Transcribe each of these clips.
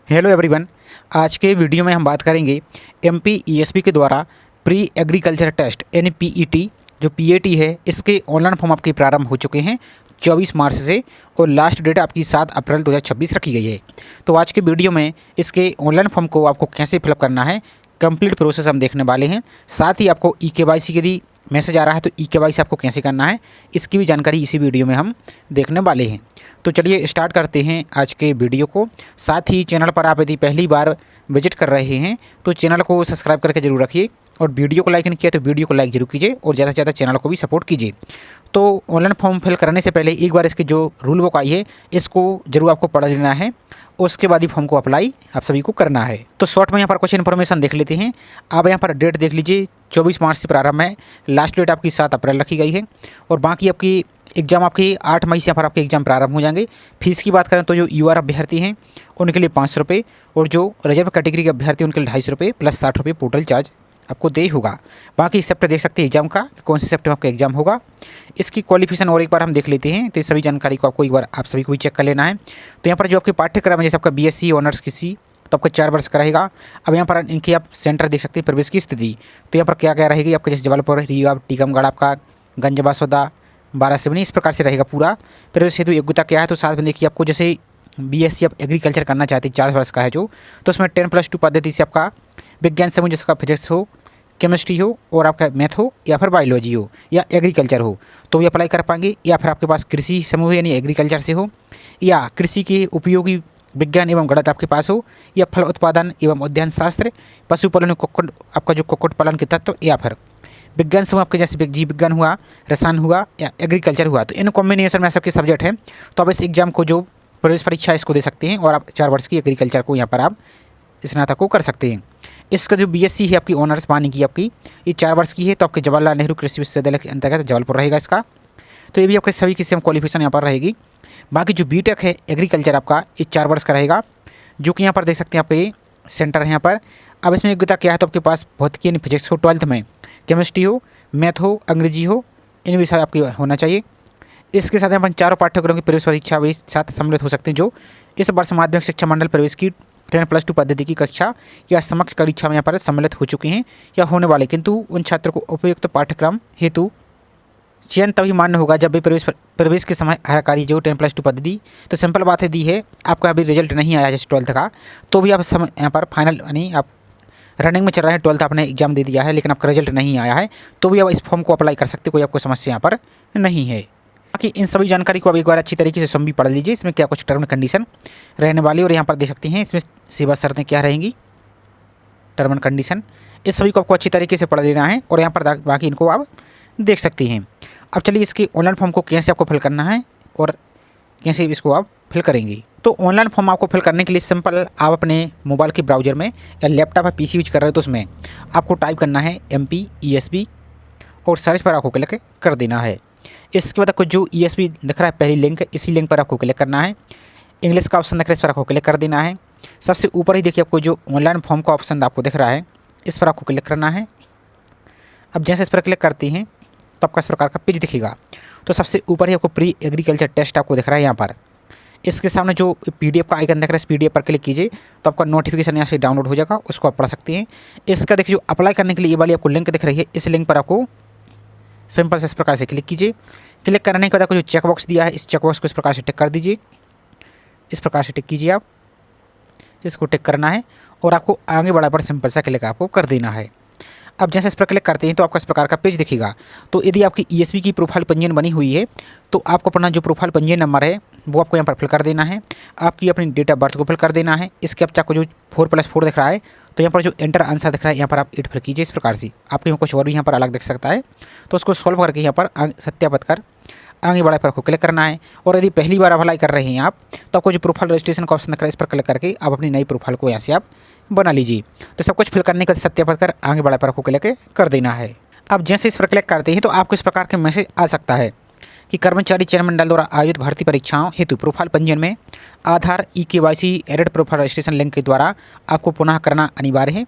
Hello everyone. आज के video में हम बात करेंगे एमपी ईएसपी के द्वारा प्री एग्रीकल्चर टेस्ट यानी पीईटी जो पीएटी है, इसके ऑनलाइन फॉर्म आपके प्रारंभ हो चुके हैं 24 मार्च से और लास्ट डेट आपकी 7 अप्रैल 2026 रखी गई है। तो आज के वीडियो में इसके ऑनलाइन फॉर्म को आपको कैसे फिलअप करना है, कंप्लीट प्रोसेस हम देखने वाले हैं। साथ ही आपको ई-केवाईसी यदि मैसेज आ रहा है तो ई-केवाईसी आपको कैसे करना है, इसकी भी जानकारी इसी वीडियो में हम देखने वाले हैं। तो चलिए स्टार्ट करते हैं आज के वीडियो को। साथ ही चैनल पर आप यदि पहली बार विजिट कर रहे हैं तो चैनल को सब्सक्राइब करके जरूर रखिए और वीडियो को लाइक नहीं किया तो वीडियो को लाइक जरूर कीजिए और ज़्यादा से ज़्यादा चैनल को भी सपोर्ट कीजिए। तो ऑनलाइन फॉर्म फिल करने से पहले एक बार इसकी जो रूल बुक आई है इसको जरूर आपको पढ़ लेना है, उसके बाद ही फॉर्म को अप्लाई आप सभी को करना है। तो शॉर्ट में यहाँ पर कुछ इन्फॉर्मेशन देख लेते हैं। आप यहाँ पर डेट देख लीजिए, 24 मार्च से प्रारंभ है, लास्ट डेट आपकी 7 अप्रैल रखी गई है और बाकी आपकी एग्ज़ाम आपकी 8 मई से यहाँ पर आपके एग्ज़ाम प्रारंभ हो जाएंगे। फीस की बात करें तो जो यूआर अभ्यर्थी हैं उनके लिए 500 रुपये और जो रिजर्व कैटेगरी के अभ्यर्थी उनके लिए 250 रुपये प्लस 60 रुपये पोर्टल चार्ज आपको दे होगा। बाकी सेप्ट देख सकते हैं एग्जाम का, कौन से सेप्ट में आपका एग्जाम होगा, इसकी क्वालिफिकेशन और एक बार हम देख लेते हैं। तो इस सभी जानकारी को आपको एक बार आप सभी को भी चेक कर लेना है। तो यहाँ पर जो आपके पाठ्यक्रम है, जैसे आपका बीएससी ऑनर्स कृषि, तो आपका 4 वर्ष का रहेगा। अब यहाँ पर इनकी आप सेंटर देख सकते हैं, प्रवेश की स्थिति। तो यहाँ पर क्या क्या रहेगी आपका, जैसे जबलपुर, रीवा, टीकमगढ़, आपका गंज बासौदा, बारासिवनी, इस प्रकार से रहेगा पूरा। प्रवेश हेतु योग्यता क्या है, तो साथ में देखिए आपको जैसे बीएससी आप एग्रीकल्चर करना चाहते हैं 4 वर्ष का है जो, तो उसमें 10+2 पद्धति से आपका विज्ञान समूह, जिसका फिजिक्स हो, केमिस्ट्री हो और आपका मैथ हो या फिर बायोलॉजी हो या एग्रीकल्चर हो तो भी अप्लाई कर पाएंगे। या फिर आपके पास कृषि समूह यानी एग्रीकल्चर से हो या कृषि के उपयोगी विज्ञान एवं गणित आपके पास हो या फल उत्पादन एवं उद्यान शास्त्र, पशुपालन, कुक्कुट, आपका जो कुक्कुट पालन के तत्व, या फिर विज्ञान समूह आपके जैसे जीव विज्ञान हुआ, रसायन हुआ या एग्रीकल्चर हुआ। तो इन कॉम्बिनेशन में सबके सब्जेक्ट हैं। तो आप इस एग्जाम को जो प्रवेश परीक्षा इसको दे सकते हैं और आप 4 वर्ष की एग्रीकल्चर को यहाँ पर आप स्नातक को कर सकते हैं। इसका जो बीएससी है आपकी ऑनर्स पानी की आपकी ये 4 वर्ष की है, तो आपके जवाहरलाल नेहरू कृषि विश्वविद्यालय के अंतर्गत जबलपुर रहेगा इसका। तो ये भी आपके सभी की सेम क्वालिफिकेशन यहाँ पर रहेगी। बाकी जो बीटेक है एग्रीकल्चर आपका ये 4 वर्ष का रहेगा, जो कि यहाँ पर देख सकते हैं आपके सेंटर है यहाँ पर। अब इसमें योग्यता क्या है, तो आपके पास भौतिकी यानी फिजिक्स हो 12th में, केमिस्ट्री हो, मैथ हो, अंग्रेजी हो, इन विषय आपके होना चाहिए। इसके साथ यहाँ पर 4 पाठ्यक्रमों की प्रवेश परीक्षा भी साथ सम्मिलित हो सकते हैं, जो इस वर्ष माध्यमिक शिक्षा मंडल प्रवेश की 10+2 पद्धति की कक्षा या समक्ष परीक्षा में यहाँ पर सम्मिलित हो चुके हैं या होने वाले, किंतु उन छात्रों को उपयुक्त पाठ्यक्रम हेतु चयन तभी मान्य होगा जब भी प्रवेश के समय आधारकारी जो 10+2 पद्धति। तो सिंपल बात है दी है, आपका अभी रिजल्ट नहीं आया जैसे 12th का, तो भी आप यहाँ पर फाइनल यानी आप रनिंग में चल रहे हैं, 12th आपने एग्जाम दे दिया है लेकिन आपका रिजल्ट नहीं आया है, तो भी आप इस फॉर्म को अप्लाई कर सकते, कोई आपको समस्या यहाँ पर नहीं है। बाकी इन सभी जानकारी को आप एक बार अच्छी तरीके से स्वयं भी पढ़ लीजिए, इसमें क्या कुछ टर्म एंड कंडीशन रहने वाली और यहाँ पर देख सकते हैं इसमें सेवा शर्तें क्या रहेंगी, टर्म एंड कंडीशन, इस सभी को आपको अच्छी तरीके से पढ़ लेना है और यहाँ पर बाकी इनको आप देख सकते हैं। अब चलिए इसके ऑनलाइन फॉर्म को कैसे आपको फिल करना है और कैसे इसको आप फिल करेंगे। तो ऑनलाइन फॉर्म आपको फिल करने के लिए सिंपल आप अपने मोबाइल के ब्राउज़र में या लैपटॉप या पीसी यूज कर रहे हो तो उसमें आपको टाइप करना है एमपी ईएसपी और सर्च पर आपको क्लिक कर देना है। इसके बाद आपको जो ईएसपी दिख रहा है पहली लिंक, इसी लिंक पर आपको क्लिक करना है। इंग्लिश का ऑप्शन दिख रहा है, इस पर आपको क्लिक कर देना है। सबसे ऊपर ही देखिए आपको जो ऑनलाइन फॉर्म का ऑप्शन आपको दिख रहा है, इस पर आपको क्लिक करना है। अब जैसे इस पर क्लिक करते हैं तो आपका इस प्रकार का पेज दिखेगा। तो सबसे ऊपर ही आपको प्री एग्रीकल्चर टेस्ट आपको दिख रहा है यहाँ पर। इसके सामने जो पीडीएफ का आइकन दिख रहा है, इस पीडीएफ पर क्लिक कीजिए तो आपका नोटिफिकेशन यहाँ से डाउनलोड हो जाएगा, उसको आप पढ़ सकते हैं। इसका देखिए जो अप्लाई करने के लिए ये वाली आपको लिंक दिख रही है, इस लिंक पर आपको सिंपल से इस प्रकार से क्लिक कीजिए। क्लिक करने के बाद आपको जो चेक बॉक्स दिया है, इस चेक बॉक्स को इस प्रकार से टिक कर दीजिए। इस प्रकार से टिक कीजिए, आप इसको टिक करना है और आपको आगे बढ़ा पर सिंपल सा क्लिक आपको कर देना है। अब जैसे इस पर क्लिक करते हैं तो आपका इस प्रकार का पेज दिखेगा। तो यदि आपकी ईएसपी की प्रोफाइल पंजीयन बनी हुई है तो आपको अपना जो प्रोफाइल पंजीयन नंबर है वो आपको यहाँ पर फिल कर देना है। आपकी अपनी डेट ऑफ बर्थ को फिल कर देना है। इसके अब आपको जो 4+4 दिख रहा है तो यहाँ पर जो एंटर आंसर दिख रहा है यहाँ पर आप 8 फिल कीजिए। इस प्रकार से आपके कुछ और भी यहाँ पर अलग दिख सकता है, तो उसको सॉल्व करके यहाँ पर सत्यापित कर आगे बढ़ा पर आपको क्लिक करना है। और यदि पहली बार अप्लाई कर रहे हैं आप तो आपको जो प्रोफाइल रजिस्ट्रेशन का ऑप्शन दिख रहा है, इस पर क्लिक करके आप अपनी नई प्रोफाइल को यहाँ से आप बना लीजिए। तो सब कुछ फिल करने का सत्यापित कर आगे बढ़ा पर आपको क्लिक कर देना है। अब जैसे इस पर क्लिक करते हैं तो आपको इस प्रकार के मैसेज आ सकता है कि कर्मचारी चयन मंडल द्वारा आयोजित भर्ती परीक्षाओं हेतु प्रोफाइल पंजीयन में Aadhaar e KYC edit profile registration link के द्वारा आपको पुनः करना अनिवार्य है।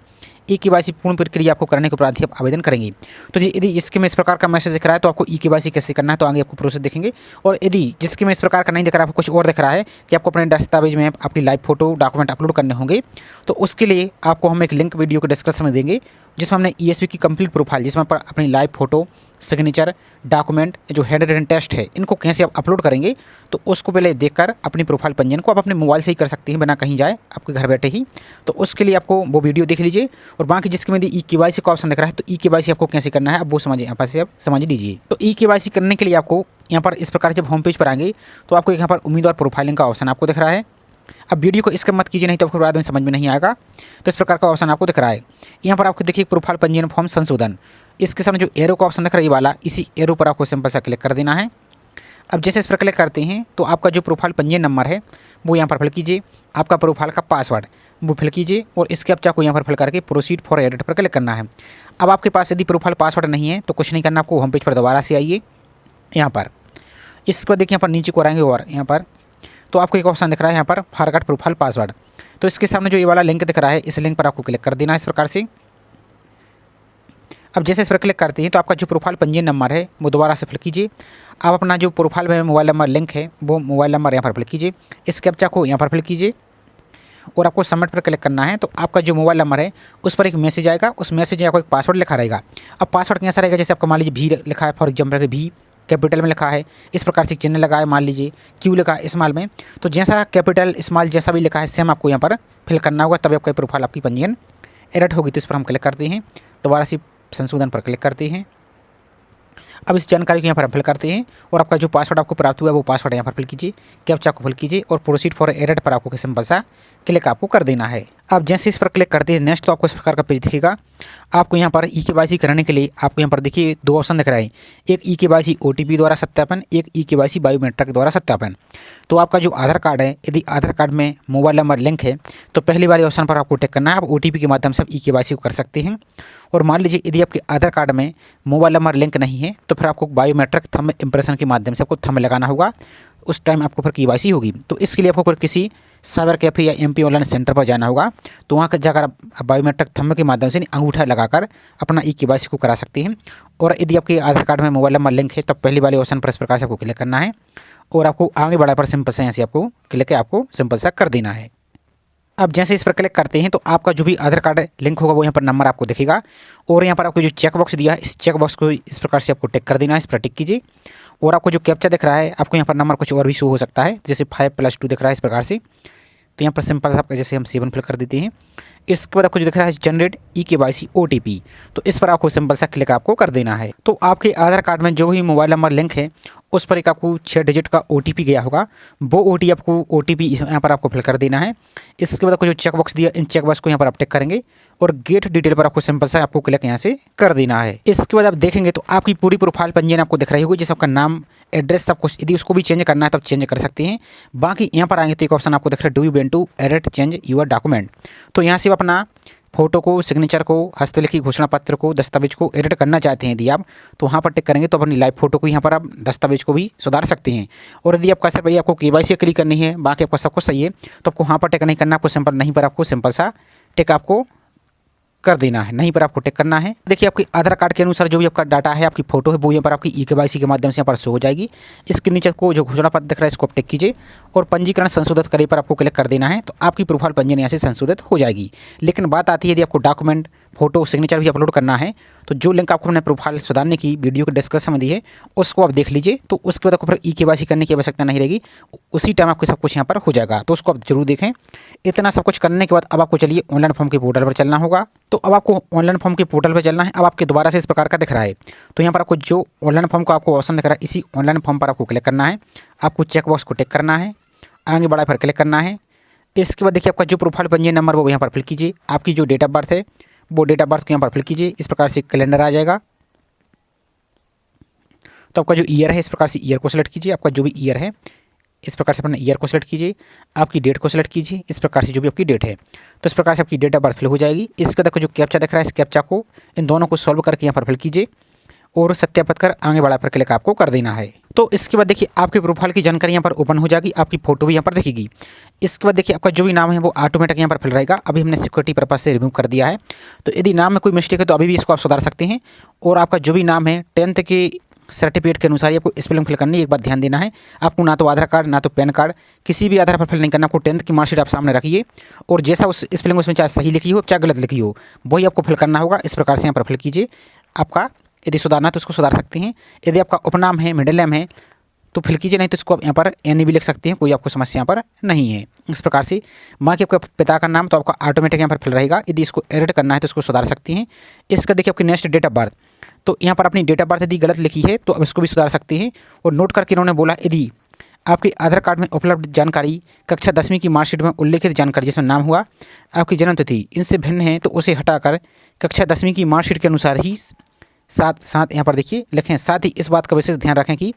ई-केवाईसी पूर्ण प्रक्रिया आपको करने के उपरांत ही आप आवेदन करेंगे। तो जी यदि इसके में इस प्रकार का मैसेज दिख रहा है तो आपको ई-केवाईसी कैसे करना है, तो आगे आपको प्रोसेस देखेंगे। और यदि जिसके में इस प्रकार का नहीं दिख रहा है, आपको कुछ और दिख रहा है कि आपको अपने दस्तावेज में आपकी लाइव फोटो डॉक्यूमेंट अपलोड करने होंगे, तो उसके लिए आपको हम एक लिंक वीडियो के डिस्क्रिप्शन में देंगे जिसमें हमने ईएसपी की कंप्लीट प्रोफाइल, जिसमें पर अपनी लाइव फोटो, सिग्नेचर, डॉक्यूमेंट, जो हेड रिटन टेस्ट है, इनको कैसे आप अपलोड करेंगे, तो उसको पहले देखकर अपनी प्रोफाइल पंजीयन को आप अपने मोबाइल से ही कर सकते हैं बिना कहीं जाए, आपके घर बैठे ही। तो उसके लिए आपको वो वीडियो देख लीजिए। और बाकी जिसके में ई-केवाईसी का ऑप्शन दिख रहा है, तो ई-केवाईसी आपको कैसे करना है अब वो समझिए, यहाँ पर से आप समझ लीजिए। तो ई-केवाईसी करने के लिए आपको यहाँ पर इस प्रकार जब होम पेज पर आएंगे तो आपको यहाँ पर उम्मीदवार प्रोफाइलिंग का ऑप्शन आपको दिख रहा है। अब वीडियो को इसका मत कीजिए, नहीं तो फिर बाद में समझ में नहीं आएगा। तो इस प्रकार का ऑप्शन आपको दिख रहा है। यहाँ पर आपको देखिए प्रोफाइल पंजीयन फॉर्म संशोधन, इसके सामने जो एरो का ऑप्शन दिख रहा है ये वाला, इसी एरो पर आपको सिंपल सा क्लिक कर देना है। अब जैसे इस पर क्लिक करते हैं तो आपका जो प्रोफाइल पंजीयन नंबर है वो यहाँ पर फिल कीजिए, आपका प्रोफाइल का पासवर्ड वो फिल कीजिए और इसके कैप्चा को यहाँ पर फिल करके प्रोसीड फॉर एडिट पर क्लिक करना है। अब आपके पास यदि प्रोफाइल पासवर्ड नहीं है तो कुछ नहीं करना, आपको होम पेज पर दोबारा से आइए। यहाँ पर इसके बाद देखिए यहाँ पर नीचे को आएंगे और यहाँ पर तो आपको एक ऑप्शन दिख रहा है यहाँ पर फॉरगॉट प्रोफाइल पासवर्ड। तो इसके सामने जो ये वाला लिंक दिख रहा है, इस लिंक पर आपको क्लिक कर देना है इस प्रकार से। अब जैसे इस पर क्लिक करते हैं तो आपका जो प्रोफाइल पंजीयन नंबर है वो दोबारा से फिल कीजिए। आप अपना जो प्रोफाइल में मोबाइल नंबर लिंक है वो मोबाइल नंबर यहाँ पर फिल कीजिए, इस कैप्चा को यहाँ पर फिल कीजिए और आपको सबमिट पर क्लिक करना है। तो आपका जो मोबाइल नंबर है उस पर एक मैसेज आएगा, उस मैसेज में आपको एक पासवर्ड लिखा रहेगा। अब पासवर्ड कैसा रहेगा, जैसे आपका मान लीजिए भी लिखा है, फॉर एग्जाम्पल भी कैपिटल में लिखा है, इस प्रकार से चिन्ह लगा है, मान लीजिए क्यू लिखा है स्मॉल में, तो जैसा कैपिटल स्मॉल जैसा भी लिखा है सेम आपको यहाँ पर फिल करना होगा, तभी आपका प्रोफाइल आपकी पंजीयन एडिट होगी। तो इस पर हम क्लिक करते हैं, दोबारा से संशोधन पर क्लिक करते हैं। अब इस जानकारी को यहाँ पर हम फिल करते हैं और आपका जो पासवर्ड आपको प्राप्त हुआ है वो पासवर्ड यहाँ पर फिल कीजिए, कैप्चा को फिल कीजिए और प्रोसीड फॉर एडिट पर आपको सिंपल सा क्लिक आपको कर देना है। अब जैसे इस पर क्लिक करते हैं नेक्स्ट, तो आपको इस प्रकार का पेज दिखेगा। आपको यहाँ पर ई-केवाईसी करने के लिए आपको यहाँ पर देखिए दो ऑप्शन दिख रहा है, एक ई-केवाईसी OTP द्वारा सत्यापन, एक ई-केवाईसी बायोमेट्रिक द्वारा सत्यापन। तो आपका जो आधार कार्ड है, यदि आधार कार्ड में मोबाइल नंबर लिंक है तो पहली वाले ऑप्शन पर आपको टिक करना है। आप OTP के माध्यम से आप ई-केवाईसी को कर सकते हैं। और मान लीजिए यदि आपके आधार कार्ड में मोबाइल नंबर लिंक नहीं है तो फिर आपको बायोमेट्रिक थंब इम्प्रेशन के माध्यम से आपको थंब लगाना होगा, उस टाइम आपको फिर केवाईसी होगी। तो इसके लिए आपको फिर किसी साइबर कैफे या MP ऑनलाइन सेंटर पर जाना होगा, तो वहाँ जाकर आप बायोमेट्रिक थंब के माध्यम से अंगूठा लगाकर अपना ई-केवाईसी को करा सकते हैं। और यदि आपके आधार कार्ड में मोबाइल नंबर लिंक है तो पहले वाले ऑप्शन पर इस प्रकार से आपको क्लिक करना है और आपको आगे बढ़ा पर सिंपल से यहाँ से आपको क्लिक आपको सिंपल सा कर देना है। अब जैसे इस पर क्लिक करते हैं तो आपका जो भी आधार कार्ड लिंक होगा वो यहाँ पर नंबर आपको दिखेगा और यहाँ पर आपको जो चेक बॉक्स दिया है इस चेक बॉक्स को इस प्रकार से आपको टिक कर देना है, इस पर टिक कीजिए। और आपको जो कैप्चा दिख रहा है आपको यहाँ पर नंबर कुछ और भी शो हो सकता है, जैसे 5+2 दिख रहा है इस प्रकार से। तो यहाँ पर सिंपल सा आपका जैसे हम 7 फिल कर देते हैं। इसके बाद आपको जो दिख रहा है जनरेट ई-केवाईसी OTP, तो इस पर आपको सिंपल सा क्लिक आपको कर देना है। तो आपके आधार कार्ड में जो भी मोबाइल नंबर लिंक है उस पर एक आपको 6 डिजिट का OTP गया होगा, वो OTP यहाँ पर आपको फिल कर देना है। इसके बाद आपको जो चेक बॉक्स दिया, इन चेक बॉक्स को यहाँ पर आप टिक करेंगे और गेट डिटेल पर आपको सिंपल सा आपको क्लिक यहाँ से कर देना है। इसके बाद आप देखेंगे तो आपकी पूरी प्रोफाइल पंजीयन आपको दिख रही होगी, जैसे आपका नाम, एड्रेस, सब कुछ। यदि उसको भी चेंज करना है तो आप चेंज कर सकते हैं। बाकी यहाँ पर आएंगे तो एक ऑप्शन आपको दिख रहा है do you want to edit change your document, तो यहाँ से आप अपना फोटो को, सिग्नेचर को, हस्तलिखित घोषणा पत्र को, दस्तावेज को एडिट करना चाहते हैं यदि आप, तो वहाँ पर टिक करेंगे तो अपनी लाइव फोटो को यहाँ पर आप दस्तावेज को भी सुधार सकते हैं। और यदि आपका सिर्फ भाई आपको केवाईसी क्लिक करनी है, बाकी आपका सब कुछ सही है, तो आपको वहाँ पर टिक नहीं करना, आपको सिंपल नहीं पर आपको सिंपल सा टिक आपको कर देना है, नहीं पर आपको टिक करना है। देखिए आपके आधार कार्ड के अनुसार जो भी आपका डाटा है, आपकी फोटो है, वो यहाँ पर आपकी ई-केवाईसी के माध्यम से यहाँ पर शो हो जाएगी। इसके नीचे को जो घोषणा पत्र दिख रहा है इसको आप टिक कीजिए और पंजीकरण संशोधित करे पर आपको क्लिक कर देना है, तो आपकी प्रोफाइल पंजीयन यहाँ से संशोधित हो जाएगी। लेकिन बात आती है यदि आपको डॉक्यूमेंट, फोटो, सिग्नेचर भी अपलोड करना है, तो जो लिंक आपको हमने प्रोफाइल सुधारने की वीडियो के डिस्क्रिप्शन में दी है उसको आप देख लीजिए। तो उसके बाद आपको फिर ई-केवाईसी करने की आवश्यकता नहीं रहेगी, उसी टाइम आपको सब कुछ यहाँ पर हो जाएगा, तो उसको आप जरूर देखें। इतना सब कुछ करने के बाद अब आपको चलिए ऑनलाइन फॉर्म के पोर्टल पर चलना होगा। तो अब आपको ऑनलाइन फॉर्म के पोर्टल पर चलना है। अब आपके दोबारा से इस प्रकार का दिख रहा है, तो यहाँ पर आपको जो ऑनलाइन फॉर्म का आपको ऑप्शन दिख रहा है, इसी ऑनलाइन फॉर्म पर आपको क्लिक करना है। आपको चेक बॉक्स को टिक करना है, आगे बढ़ा पर क्लिक करना है। इसके बाद देखिए आपका जो प्रोफाइल पंजीयन नंबर वो यहाँ पर फिल कीजिए, आपकी जो डेट ऑफ बर्थ है वो डेट ऑफ बर्थ को यहाँ पर फिल कीजिए। इस प्रकार से कैलेंडर आ जाएगा। तो आपका जो ईयर है इस प्रकार से ईयर को सिलेक्ट कीजिए, आपका जो भी ईयर है इस प्रकार से अपना ईयर को सिलेक्ट कीजिए, आपकी डेट को सिलेक्ट कीजिए, इस प्रकार से जो भी आपकी डेट है, तो इस प्रकार से आपकी डेट ऑफ बर्थ फिल हो जाएगी। इसके बाद जो कैप्चा दिख रहा है इस कैप्चा को, इन दोनों को सॉल्व करके यहाँ पर फिल कीजिए और सत्यापित कर आगे बढ़ा पर क्लिक आपको कर देना है। तो इसके बाद देखिए आपके प्रोफाइल की जानकारी यहाँ पर ओपन हो जाएगी, आपकी फोटो भी यहाँ पर दिखेगी। इसके बाद देखिए आपका जो भी नाम है वो ऑटोमेटिक यहाँ पर फिल रहेगा। अभी हमने सिक्योरिटी पर्पज से रिमूव कर दिया है, तो यदि नाम में कोई मिस्टेक है तो अभी भी इसको आप सुधार सकते हैं। और आपका जो भी नाम है 10th के सर्टिफिकेट के अनुसार ही आपको स्पेलिंग फिल करनी है। एक बात ध्यान देना है, आपको ना तो आधार कार्ड ना तो पैन कार्ड किसी भी आधार पर फिल नहीं करना, आपको 10th की मार्कशीट आप सामने रखिए और जैसा उस स्पेलिंग उसमें चाहे सही लिखी हो चाहे गलत लिखी हो वही आपको फिल करना होगा। इस प्रकार से यहाँ पर फिल कीजिए। आपका यदि सुधारना है तो उसको सुधार सकते हैं। यदि आपका उपनाम है, मिडिल नेम है तो फिल कीजिए, नहीं तो इसको आप यहाँ पर एन भी लिख सकते हैं, कोई आपको समस्या यहाँ पर नहीं है। इस प्रकार से माँ के आपका पिता का नाम तो आपका ऑटोमेटिक यहाँ पर फिल रहेगा। यदि इसको एडिट करना है तो इसको सुधार सकते हैं। इसका देखिए आपकी नेक्स्ट डेट ऑफ बर्थ, तो यहाँ पर अपनी डेट ऑफ बर्थ यदि गलत लिखी है तो अब इसको भी सुधार सकते हैं। और नोट करके इन्होंने बोला यदि आपके आधार कार्ड में उपलब्ध जानकारी कक्षा 10वीं की मार्कशीट में उल्लेखित जानकारी जिसमें नाम हुआ, आपकी जन्म तिथि इनसे भिन्न है तो उसे हटाकर कक्षा 10वीं की मार्कशीट के अनुसार ही साथ साथ यहाँ पर देखिए लिखें। साथ ही इस बात का विशेष ध्यान रखें कि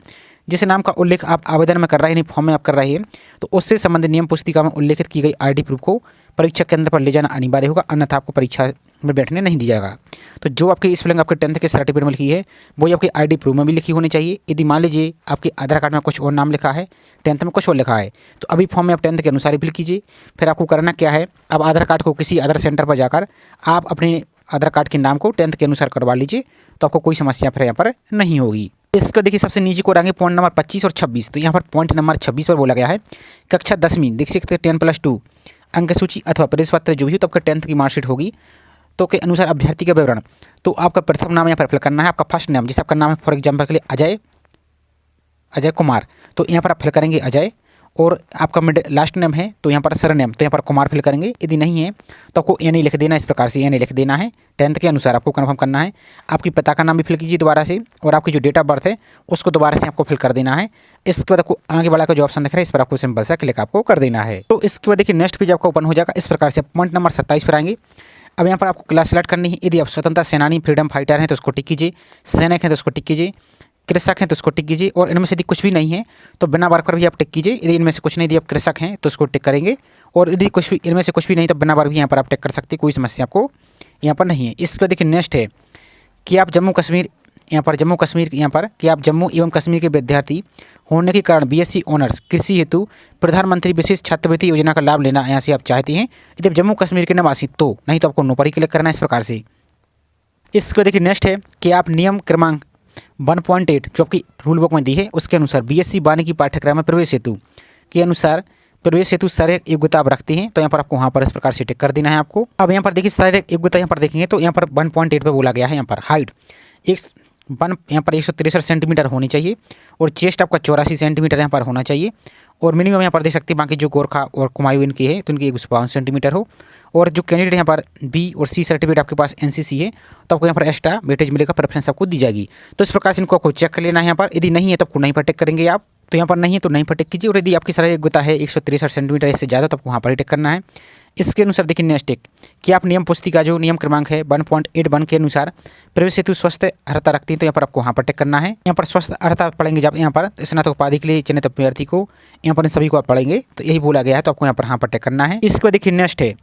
जिस नाम का उल्लेख आप आवेदन में कर रहे हैं, फॉर्म में आप कर रहे हैं, तो उससे संबंधित नियम पुस्तिका में उल्लेखित की गई आईडी प्रूफ को परीक्षा केंद्र पर ले जाना अनिवार्य होगा, अन्यथा आपको परीक्षा में बैठने नहीं दिया जाएगा। तो जो आपकी स्पेलिंग आपके 10th के सर्टिफिकेट में लिखी है वही आपकी आईडी प्रूफ में भी लिखी होनी चाहिए। यदि मान लीजिए आपके आधार कार्ड में कुछ और नाम लिखा है, 10th में कुछ और लिखा है, तो अभी फॉर्म में आप 10th के अनुसार ही फिल कीजिए। फिर आपको करना क्या है, अब आधार कार्ड को किसी आधार सेंटर पर जाकर आप अपने आधार कार्ड के नाम को 10th के अनुसार करवा लीजिए, तो आपको कोई समस्या फिर यहाँ पर नहीं होगी। इसका देखिए सबसे नीचे को रहेंगे पॉइंट नंबर 25 और 26। तो यहाँ पर पॉइंट नंबर 26 पर बोला गया है कक्षा 10वीं देख सकते हैं 10+2 अंक सूची अथवा प्रवेश पत्र जो भी हो तो आपका 10th की मार्कशीट होगी तो के अनुसार अभ्यर्थी का विवरण, तो आपका प्रथम नाम यहाँ पर फिल करना है। आपका फर्स्ट नाम जैसे आपका नाम है फॉर एग्जाम्पल के लिए अजय कुमार, तो यहाँ पर आप फिल करेंगे अजय। और आपका मिडिल लास्ट नेम है तो यहाँ पर सरनेम, तो यहाँ पर कुमार फिल करेंगे। यदि नहीं है तो आपको एन लिख देना, इस प्रकार से एन लिख देना है। 10th के अनुसार आपको कंफर्म करना है। आपकी पिता का नाम भी फिल कीजिए दोबारा से, और आपकी जो डेट ऑफ बर्थ है उसको दोबारा से आपको फिल कर देना है। इसके बाद आपको आगे वाला का जो ऑप्शन दिख रहा है इस पर आपको सिंपल सा क्लिक आपको कर देना है। तो इसके बाद देखिए नेक्स्ट पेज आपका ओपन हो जाएगा। इस प्रकार से पॉइंट नंबर 27 पर आएंगे। अब यहाँ पर आपको क्लास सेलेक्ट करनी है। यदि आप स्वतंत्रता सेनानी फ्रीडम फाइटर हैं तो उसको टिक कीजिए, सैनिक हैं तो उसको टिक कीजिए, कृषक हैं तो उसको टिक कीजिए, और इनमें से यदि कुछ भी नहीं है तो बिना वर्कर भी आप टिक कीजिए। यदि इनमें से कुछ नहीं, यदि आप कृषक हैं तो उसको टिक करेंगे, और यदि कुछ भी इनमें से कुछ भी नहीं तो बिना वर्ग भी यहाँ पर आप टिक कर सकते, कोई समस्या आपको यहाँ पर नहीं है। इसके बाद देखिए नेक्स्ट है कि आप जम्मू कश्मीर कि आप जम्मू एवं कश्मीर के विद्यार्थी होने के कारण बीएससी ऑनर्स कृषि हेतु प्रधानमंत्री विशेष छात्रवृत्ति योजना का लाभ लेना यहाँ से आप चाहते हैं। यदि आप जम्मू कश्मीर के निवासी तो, नहीं तो आपको नो पर ही क्लिक करना है इस प्रकार से। इसके देखिए नेक्स्ट है कि आप नियम क्रमांक 1.8 जो आपकी रूल बुक में दी है उसके अनुसार बीएससी वानिकी पाठ्यक्रम में प्रवेश हेतु के अनुसार प्रवेश हेतु शारीरिक योग्यता आप रखते हैं, तो यहाँ पर आपको वहाँ पर इस प्रकार से टिक कर देना है आपको। अब यहाँ पर देखिए शारीरिक योग्यता यहाँ पर देखेंगे तो यहाँ पर 1.8 पे बोला गया है। यहाँ पर हाइट यहाँ पर 163 सेंटीमीटर होनी चाहिए, और चेस्ट आपका 84 सेंटीमीटर यहाँ पर होना चाहिए, और मिनिमम यहाँ पर देख सकते हैं बाकी जो गोरखा और कुमायूं इनकी है तो इनकी 152 सेंटीमीटर हो। और जो कैंडिडेट यहाँ पर बी और सी सर्टिफिकेट आपके पास एनसीसी है तो आपको यहाँ पर एक्स्ट्रा वेटेज मिलेगा, प्रेफरेंस आपको दी जाएगी। तो इस प्रकार से इनको आपको चेक कर लेना है। यहाँ पर यदि नहीं है तो आपको नहीं पर टिक करेंगे आप, तो यहाँ पर नहीं है तो नहीं पर टिक कीजिए। और यदि आपकी शारीरिक योग्यता है 163 सेंटीमीटर इससे ज़्यादा तो आपको वहाँ पर ही टिक करना है। इसके अनुसार देखिए नेक्स्ट टिक कि आप नियम पुस्तिका जो नियम क्रमांक है 1.81 के अनुसार प्रवेश हेतु स्वस्थ अर्हता रखती हैं, तो यहाँ पर आपको वहाँ पर टिक करना है। यहाँ पर स्वस्थ अर्हता पढ़ेंगे जब यहाँ पर स्नातक उपाधि के लिए चयनित अभ्यर्थी को यहाँ पर इन सभी को आप पढ़ेंगे, तो यही बोला गया है, तो आपको यहाँ पर टिक करना है। इसके बाद देखिए नेक्स्ट है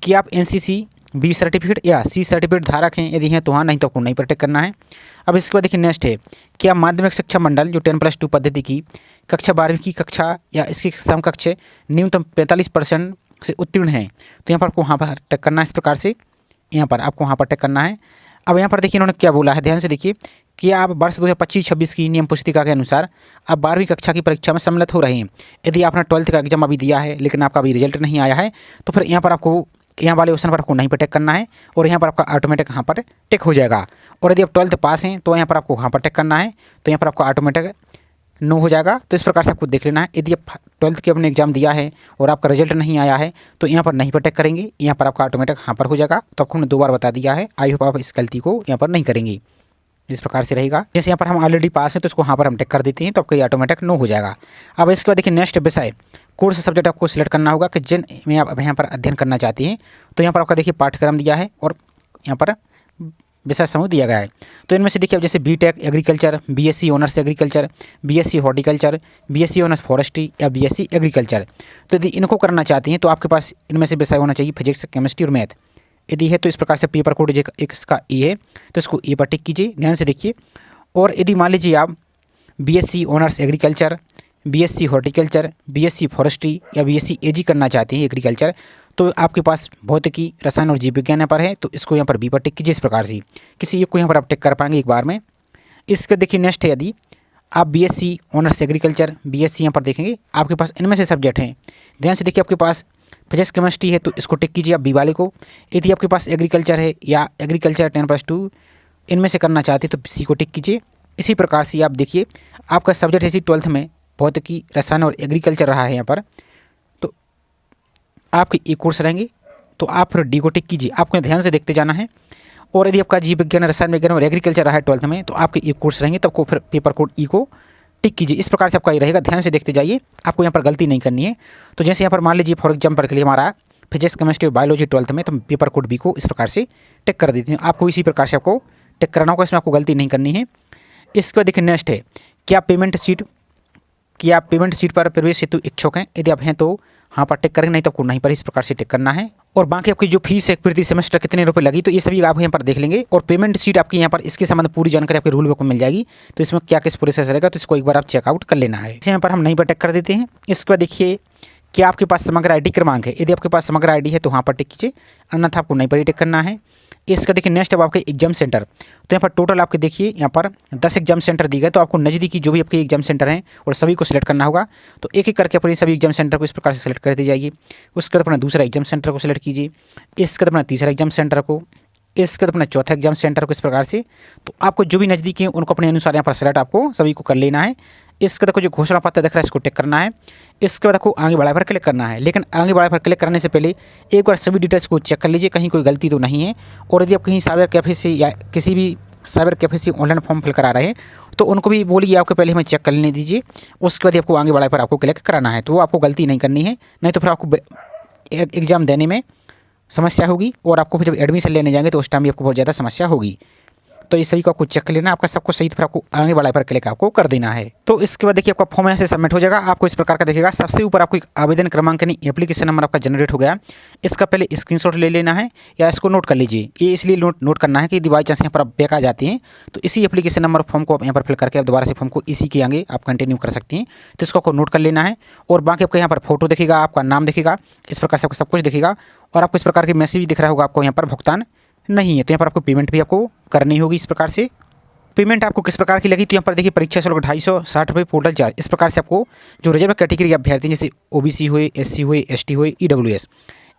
कि आप एनसीसी बी सर्टिफिकेट या सी सर्टिफिकेट धारक हैं, यदि हैं तो हाँ, नहीं तो आपको नहीं पर टिक करना है। अब इसके बाद देखिए नेक्स्ट है कि आप माध्यमिक शिक्षा मंडल जो 10+2 पद्धति की कक्षा 12वीं की कक्षा या इसकी समकक्ष न्यूनतम 45% से उत्तीर्ण हैं, तो यहाँ पर आपको वहाँ पर टिक करना है। इस प्रकार से यहाँ पर आपको वहाँ पर टिक करना है। अब यहाँ पर देखिए इन्होंने क्या बोला है, ध्यान से देखिए कि आप वर्ष 2025-26 की नियम पुस्तिका के अनुसार आप 12वीं कक्षा की परीक्षा में सम्मिलित हो रहे हैं। यदि आपने 12th का एग्जाम अभी दिया है लेकिन आपका अभी रिजल्ट नहीं आया है, तो फिर यहाँ पर आपको यहाँ वाले ऑप्शन पर आपको नहीं पर टिक करना है, और यहाँ पर आपका ऑटोमेटिक यहाँ पर टिक हो जाएगा। और यदि आप 12th पास हैं तो यहाँ पर आपको वहाँ पर टिक करना है, तो यहाँ पर आपका ऑटोमेटिक नो हो जाएगा। तो इस प्रकार से आपको देख लेना है। यदि आप 12th के अपने एग्जाम दिया है और आपका रिजल्ट नहीं आया है तो यहाँ पर नहीं पर टिक करेंगे, यहाँ पर आपका ऑटोमेटिक यहाँ पर हो जाएगा। तो आपको हमने 2 बार बता दिया है, आई होप आप इस गलती को यहाँ पर नहीं करेंगे। इस प्रकार से रहेगा, जैसे यहाँ पर हम ऑलरेडी पास हैं तो इसको यहाँ पर हम टिक कर देते हैं, तो आपका ऑटोमेटिक नो हो जाएगा। अब इसके बाद देखिए नेक्स्ट विषय कोर्स सब्जेक्ट आपको सिलेक्ट करना होगा कि जिन में आप यहाँ पर अध्ययन करना चाहते हैं, तो यहाँ पर आपका देखिए पाठ्यक्रम दिया है और यहाँ पर विषय समूह दिया गया है। तो इनमें से देखिए अब जैसे BTech agriculture, BSc honours agriculture, BSc horticulture, BSc honours forestry या बीएससी एग्रीकल्चर, तो यदि इनको करना चाहते हैं तो आपके पास इनमें से विषय होना चाहिए फिजिक्स, केमिस्ट्री और मैथ। यदि है तो इस प्रकार से पेपर कोड एक इसका ए है तो इसको ए पर टिक कीजिए, ध्यान से देखिए। और यदि मान लीजिए आप BSc honours agriculture, BSc horticulture, BSc forestry या बीएससी एजी करना चाहते हैं एग्रीकल्चर, तो आपके पास भौतिकी, रसायन और जीव विज्ञान यहाँ पर है, तो इसको यहाँ पर बी पर टिक कीजिए। इस प्रकार से किसी एक को यहाँ पर आप टिक कर पाएंगे एक बार में। इसके देखिए नेक्स्ट है, यदि आप बीएससी ऑनर्स एग्रीकल्चर, बीएससी यहाँ पर देखेंगे आपके पास इनमें से सब्जेक्ट हैं। ध्यान से देखिए, आपके पास फिजिक्स केमिस्ट्री है तो इसको टिक कीजिए आप बी वाले को। यदि आपके पास एग्रीकल्चर है या एग्रीकल्चर 10+2 इनमें से करना चाहते हैं तो सी को टिक कीजिए। इसी प्रकार से आप देखिए आपका सब्जेक्ट जैसे 12th में भौतिकी, रसायन और एग्रीकल्चर रहा है यहाँ पर, तो आपके एक कोर्स रहेंगे, तो आप फिर डी को टिक कीजिए। आपको ध्यान से देखते जाना है। और यदि आपका जीव विज्ञान, रसायन विज्ञान और एग्रीकल्चर रहा है 12th में, तो आपके एक कोर्स रहेंगे, तब को फिर पेपर कोड ई को टिक कीजिए। इस प्रकार से आपका ये रहेगा। ध्यान से देखते जाइए, आपको यहाँ पर गलती नहीं करनी है। तो जैसे यहाँ पर मान लीजिए फॉर एग्जाम्पल के लिए हमारा फिजिक्स केमिस्ट्री और बायोलॉजी 12th में, तो पेपर कोड बी को इस प्रकार से टिक कर देते हैं। आपको इसी प्रकार से आपको टिक करना होगा, इसमें आपको गलती नहीं करनी है। इसके बाद देखिए नेक्स्ट है कि आप पेमेंट सीट पर प्रवेश हेतु इच्छुक हैं। यदि आप हैं तो हाँ पर टिक करेंगे, नहीं तो आपको नहीं पर इस प्रकार से टिक करना है। और बाकी आपकी जो फीस है प्रति सेमेस्टर कितने रुपए लगी, तो ये सभी आप यहाँ पर देख लेंगे। और पेमेंट सीट आपकी यहाँ पर इसके संबंध पूरी जानकारी आपके रूल बुक में मिल जाएगी। तो इसमें क्या किस प्रोसेस रहेगा, तो इसको एक बार आप चेकआउट कर लेना है। इसे यहाँ पर हम नहीं पर टिक कर देते हैं। इसके बाद देखिए कि आपके पास समग्र आईडी क्रमांक है। यदि आपके पास समग्र आईडी है तो वहाँ पर टिक कीजिए, अन्यथा आपको नहीं पर ही टिक करना है। इसका देखिए नेक्स्ट अब आपके एग्जाम सेंटर, तो यहाँ पर टोटल आपके देखिए यहाँ पर 10 एग्जाम सेंटर दी गए। तो आपको नज़दीकी जो भी आपके एग्जाम सेंटर हैं और सभी को सिलेक्ट करना होगा। तो एक एक करके अपने सभी एग्जाम सेंटर को इस प्रकार से सिलेक्ट कर दी जाएगी। उसके बाद अपना दूसरा एग्जाम सेंटर को सिलेक्ट कीजिए, इसके बाद अपना तीसरा एग्जाम सेंटर को, इसके बाद अपना चौथा एग्जाम सेंटर को इस प्रकार से। तो आपको जो भी नज़दीकी है उनको अपने अनुसार यहाँ पर सेलेक्ट आपको सभी को कर लेना है। इसके बाद जो घोषणा पत्र दिख रहा है इसको टिक करना है। इसके बाद आपको आगे बढ़ाए पर क्लिक करना है। लेकिन आगे बढ़ाए पर क्लिक करने से पहले एक बार सभी डिटेल्स को चेक कर लीजिए, कहीं कोई गलती तो नहीं है। और यदि आप कहीं साइबर कैफे से या किसी भी साइबर कैफे से ऑनलाइन फॉर्म फिल करा रहे हैं तो उनको भी बोलिए आपको पहले हमें चेक कर लेने दीजिए। उसके बाद आपको आगे बढ़ाए पर आपको क्लिक कराना है, तो वो आपको गलती नहीं करनी है, नहीं तो फिर आपको एग्ज़ाम देने में समस्या होगी। और आपको जब एडमिशन लेने जाएंगे तो उस टाइम भी आपको बहुत ज़्यादा समस्या होगी। तो इस सभी को आपको चेक कर लेना, आपका सबको सही, तो फिर आपको आगे बढ़ाए पर क्लिक आपको कर देना है। तो इसके बाद देखिए आपका फॉर्म यहाँ से सबमिट हो जाएगा। आपको इस प्रकार का दिखेगा। सबसे ऊपर आपको एक आवेदन क्रमांक यानी एप्लीकेशन नंबर आपका जनरेट हो गया। इसका पहले स्क्रीनशॉट ले लेना है या इसको नोट कर लीजिए। ये इसलिए नोट करना है कि यदि बाई चांस यहाँ पर आप बैक आ जाती हैं तो इसी एप्लीकेशन नंबर फॉर्म को आप यहाँ पर फिल करके आप दोबारा से फॉर्म को इसी के आगे आप कंटिन्यू कर सकती हैं। तो इसको आपको नोट कर लेना है। और बाकी आपको यहाँ पर फोटो दिखेगा, आपका नाम दिखेगा, इस प्रकार से आपको सब कुछ दिखेगा। और आपको इस प्रकार के मैसेज भी दिख रहा होगा, आपको यहाँ पर भुगतान नहीं है, तो यहाँ पर आपको पेमेंट भी आपको करनी होगी। इस प्रकार से पेमेंट आपको किस प्रकार की लगी, तो यहाँ पर देखिए परीक्षा शुल्क 250 रुपये, पोर्टल चार्ज। इस प्रकार से आपको जो रिजर्व कैटेगरी अभ्यर्थी जैसे ओबीसी हुए, एससी हुए, एसटी हुए, ईडब्ल्यूएस,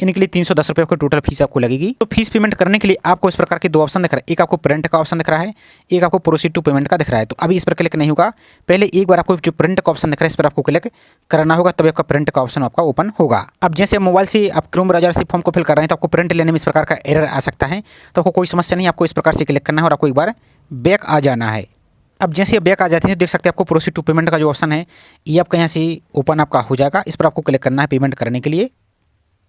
इनके लिए 310 रुपये आपको टोटल फीस आपको लगेगी। तो फीस पेमेंट करने के लिए आपको इस प्रकार के दो ऑप्शन दिख रहा है। एक आपको प्रिंट का ऑप्शन दिख रहा है, एक आपको प्रोसीड टू पेमेंट का दिख रहा है। तो अभी इस पर क्लिक नहीं होगा, पहले एक बार आपको जो प्रिंट का ऑप्शन दिख रहा है इस पर आपको क्लिक करना होगा, तभी आपका प्रिंट का ऑप्शन आपका ओपन होगा। अब जैसे मोबाइल से आप क्रोम ब्राउज़र से फॉर्म को फिल कर रहे हैं तो आपको प्रिंट लेने में इस प्रकार का एरर आ सकता है। तो आपको कोई समस्या नहीं, आपको इस प्रकार से क्लिक करना है और आपको एक बार बैक आ जाना है। अब जैसे बैक आ जाते हैं तो देख सकते हैं आपको प्रोसीड टू पेमेंट का जो ऑप्शन है ये आपका यहाँ से ओपन आपका हो जाएगा। इस पर आपको क्लिक करना है पेमेंट करने के लिए।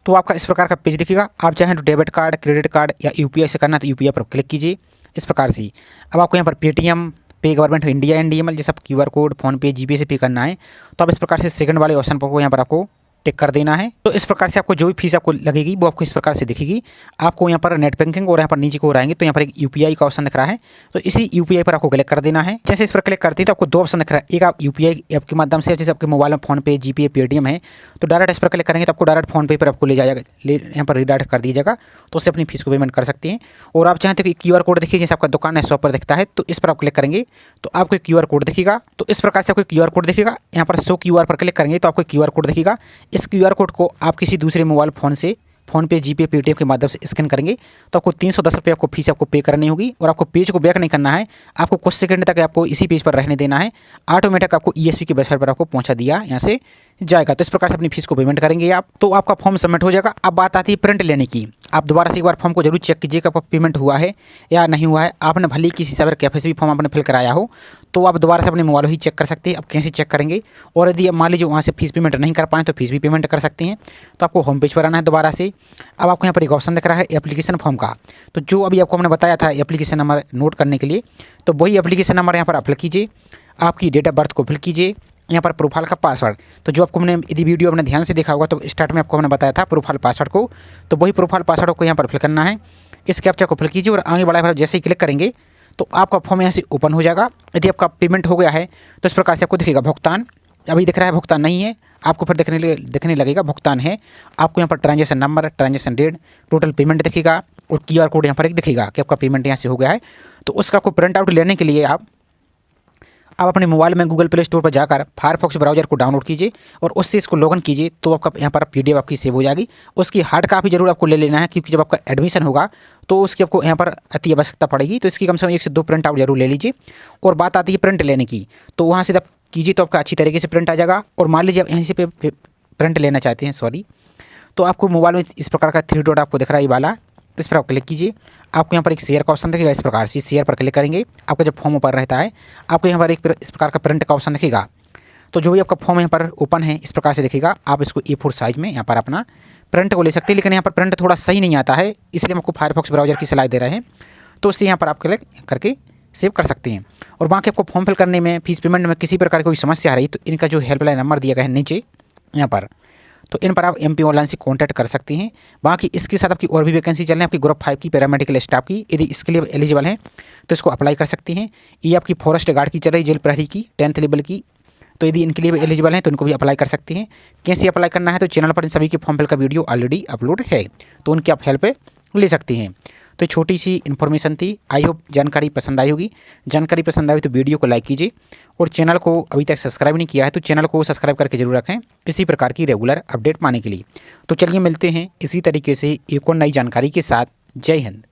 तो आपका इस प्रकार का पेज दिखेगा। आप चाहें तो डेबिट कार्ड, क्रेडिट कार्ड या यूपीआई से करना है तो यूपीआई पर क्लिक कीजिए इस प्रकार से। अब आपको यहाँ पर पेटीएम, पे गवर्नमेंट ऑफ इंडिया, एनडीएमएल जैसा क्यूआर कोड, फोनपे, जीपे से पे करना है। तो आप इस प्रकार से सेकंड वाले ऑप्शन पर यहाँ पर आपको टिक कर देना है। तो इस प्रकार से आपको जो भी फीस आपको लगेगी वो आपको इस प्रकार से दिखेगी। आपको यहाँ पर नेट बैंकिंग और यहाँ पर नीचे को आएंगे तो यहाँ पर एक यूपीआई का ऑप्शन दिख रहा है, तो इसी यूपीआई पर आपको क्लिक कर देना है। जैसे इस पर क्लिक करते हैं तो आपको दो ऑप्शन दिख रहा है। एक आप यूपीआई ऐप के माध्यम से, जैसे आपके मोबाइल में फोनपे, जीपे, पेटीएम है, तो डायरेक्ट इस पर क्लिक करेंगे तो आपको डायरेक्ट फोनपे पर आपको ले जाएगा, यहाँ पर रिडायरेक्ट कर दीजिएगा। तो उससे अपनी फीस को पेमेंट कर सकते हैं। और आप चाहते हो कि क्यूआर कोड देखिए, जैसे आपका दुकान है शॉप पर दिखता है, तो इस पर आप क्लिक करेंगे तो आपको क्यूआर कोड दिखेगा। तो इस प्रकार से आपको क्यूआर कोड दिखेगा। यहाँ पर शो क्यूआर पर क्लिक करेंगे तो आपको क्यूआर कोड दिखेगा। इस क्यूआर कोड को आप किसी दूसरे मोबाइल फ़ोन से, फ़ोनपे, जीपे, पेटीएम के माध्यम से स्कैन करेंगे तो आपको 310 रुपये आपको फीस आपको पे करनी होगी। और आपको पेज को बैक नहीं करना है, आपको कुछ सेकंड तक आपको इसी पेज पर रहने देना है। ऑटोमेटिक आपको ईएसपी की वेबसाइट पर आपको पहुंचा दिया यहाँ से जाएगा। तो इस प्रकार से अपनी फीस को पेमेंट करेंगे आप, तो आपका फॉर्म सबमिट हो जाएगा। अब बात आती है प्रिंट लेने की। आप दोबारा से एक बार फॉर्म को जरूर चेक कीजिएगा आपका पेमेंट हुआ है या नहीं हुआ है। आपने भले किसी साइबर कैफे से भी फॉर्म आपने फिल कराया हो तो आप दोबारा से अपने मोबाइल ही चेक कर सकते हैं। आप कैसे चेक करेंगे, और यदि आप मान लीजिए वहाँ से फीस पेमेंट नहीं कर पाएँ तो फीस भी पेमेंट कर सकते हैं। तो आपको होम पेज पर आना है दोबारा से। अब आपको यहाँ पर एक ऑप्शन दिख रहा है एप्लीकेशन फॉर्म का, तो जो अभी आपको हमने बताया था एप्लीकेशन नंबर नोट करने के लिए, तो वही एप्लीकेशन नंबर यहाँ पर आप फिल कीजिए। आपकी डेट ऑफ बर्थ को फिल कीजिए, यहाँ पर प्रोफाइल का पासवर्ड, तो जो आपको हमने यदि वीडियो आपने ध्यान से देखा होगा तो स्टार्ट में आपको हमने बताया था प्रोफाइल पासवर्ड को, तो वही प्रोफाइल पासवर्ड को यहाँ पर फिल करना है। इस कैप्चा को फिल कीजिए और आगे बढ़ाए जैसे ही क्लिक करेंगे तो आपका फॉर्म यहाँ से ओपन हो जाएगा। यदि आपका पेमेंट हो गया है तो इस प्रकार से आपको दिखेगा भुगतान, अभी दिख रहा है भुगतान नहीं है, आपको फिर दिखने लगेगा भुगतान है। आपको यहाँ पर transaction number, transaction date, total payment दिखेगा और QR कोड यहाँ पर एक दिखेगा कि आपका पेमेंट यहाँ से हो गया है। तो उसका आपको प्रिंट आउट लेने के लिए आप अपने मोबाइल में गूगल प्ले स्टोर पर जाकर फायरफॉक्स ब्राउज़र को डाउनलोड कीजिए और उससे इसको लॉगिन कीजिए, तो आपका यहाँ पर PDF आपकी सेव हो जाएगी। उसकी हार्ड कापी जरूर आपको ले लेना है, क्योंकि जब आपका एडमिशन होगा तो उसकी आपको यहाँ पर अति आवश्यकता पड़ेगी। तो इसकी कम से कम 1 से 2 प्रिंट आउट जरूर ले लीजिए। और बात आती है प्रिंट लेने की, तो वहाँ से जब कीजिए तो आपका अच्छी तरीके से प्रिंट आ जाएगा। और मान लीजिए आप यहीं से प्रिंट लेना चाहते हैं तो आपको मोबाइल में इस प्रकार का 3 डॉट आपको दिख रहा है ये वाला, इस पर आप क्लिक कीजिए। आपको यहाँ पर एक शेयर का ऑप्शन दिखेगा, इस प्रकार से शेयर पर क्लिक करेंगे। आपका जब फॉर्म ओपन रहता है आपको यहाँ पर एक इस प्रकार का प्रिंट का ऑप्शन दिखेगा। तो जो भी आपका फॉर्म यहाँ पर ओपन है इस प्रकार से दिखेगा। आप इसको A4 साइज़ में यहाँ पर अपना प्रिंट को ले सकते हैं, लेकिन यहाँ पर प्रिंट थोड़ा सही नहीं आता है, इसलिए हम आपको फायरफॉक्स ब्राउज़र की सलाह दे रहे हैं। तो उससे यहाँ पर आप क्लिक करके सेव कर सकते हैं। और बाकी आपको फॉर्म फिल करने में, फीस पेमेंट में किसी प्रकार की कोई समस्या आ रही तो इनका जो हेल्पलाइन नंबर दिया गया है नीचे यहाँ पर, तो इन पर आप MP ऑनलाइन से कांटेक्ट कर सकते हैं। बाकी इसके साथ आपकी और भी वैकेंसी चल रही है आपकी ग्रुप 5 की पैरामेडिकल स्टाफ की। यदि इसके लिए एलिजिबल हैं तो इसको अप्लाई कर सकते हैं। ये आपकी फॉरेस्ट गार्ड की चल रही, जेल प्रहरी की 10th लेवल की, तो यदि इनके लिए भी एलिजिबल हैं तो इनको भी अप्लाई कर सकते हैं। कैसे अप्लाई करना है तो चैनल पर इन सभी के फॉर्म फिल का वीडियो ऑलरेडी अपलोड है, तो उनकी आप हेल्प ले सकते हैं। तो छोटी सी इन्फॉर्मेशन थी, आई होप जानकारी पसंद आई होगी। जानकारी पसंद आई तो वीडियो को लाइक कीजिए और चैनल को अभी तक सब्सक्राइब नहीं किया है तो चैनल को सब्सक्राइब करके जरूर रखें इसी प्रकार की रेगुलर अपडेट पाने के लिए। तो चलिए मिलते हैं इसी तरीके से एक और नई जानकारी के साथ। जय हिंद।